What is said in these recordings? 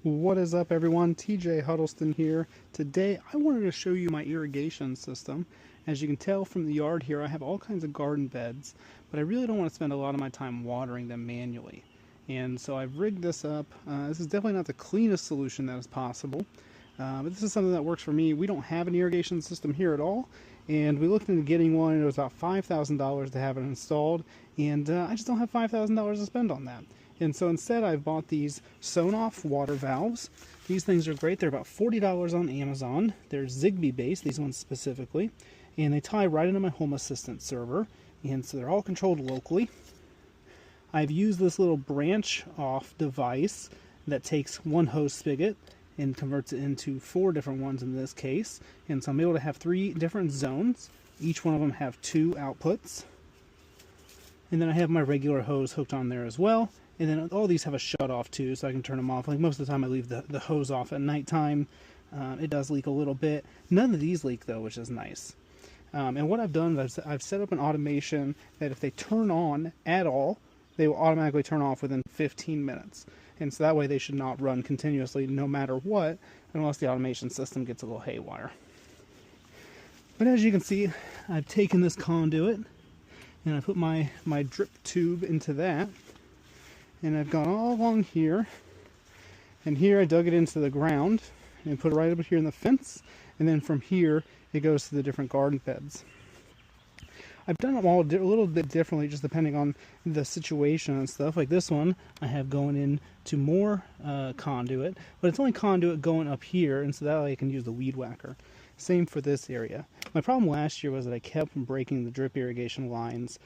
What is up, everyone? TJ Huddleston here. Today I wanted to show you my irrigation system. As you can tell from the yard here, I have all kinds of garden beds, but I really don't want to spend a lot of my time watering them manually. And so I've rigged this up. This is definitely not the cleanest solution that is possible, but this is something that works for me. We don't have an irrigation system here at all, and we looked into getting one, and it was about $5,000 to have it installed, and I just don't have $5,000 to spend on that. And so instead I've bought these Sonoff water valves. These things are great. They're about $40 on Amazon. They're Zigbee based, these ones specifically, and they tie right into my Home Assistant server, and so they're all controlled locally. I've used this little branch off device that takes one hose spigot and converts it into 4 different ones in this case, and so I'm able to have 3 different zones. Each one of them have 2 outputs, and then I have my regular hose hooked on there as well. And then all these have a shut off too, so I can turn them off. Like most of the time I leave the hose off at nighttime. It does leak a little bit. None of these leak though, which is nice. And what I've done is I've set up an automation that if they turn on at all, they will automatically turn off within 15 minutes. And so that way they should not run continuously no matter what, unless the automation system gets a little haywire. But as you can see, I've taken this conduit and I put my drip tube into that. And I've gone all along here, and here I dug it into the ground and put it right up here in the fence, and then from here it goes to the different garden beds. I've done them all a little bit differently, just depending on the situation and stuff. Like this one I have going into more conduit, but it's only conduit going up here, and so that way I can use the weed whacker. Same for this area. My problem last year was that I kept breaking the drip irrigation lines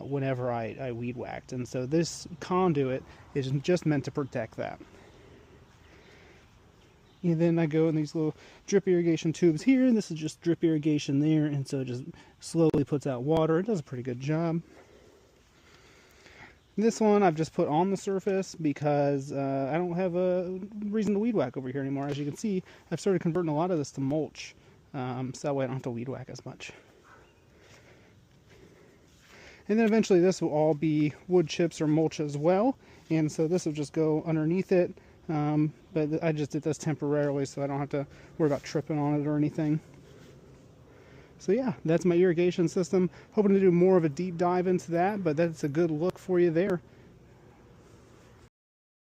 whenever I weed whacked, and so this conduit is just meant to protect that. And then I go in these little drip irrigation tubes here, and this is just drip irrigation there, and so it just slowly puts out water. It does a pretty good job. This one I've just put on the surface because I don't have a reason to weed whack over here anymore. As you can see, I've started converting a lot of this to mulch, so that way I don't have to weed whack as much. And then eventually this will all be wood chips or mulch as well, and so this will just go underneath it, but I just did this temporarily so I don't have to worry about tripping on it or anything. So yeah, that's my irrigation system. Hoping to do more of a deep dive into that, but that's a good look for you there.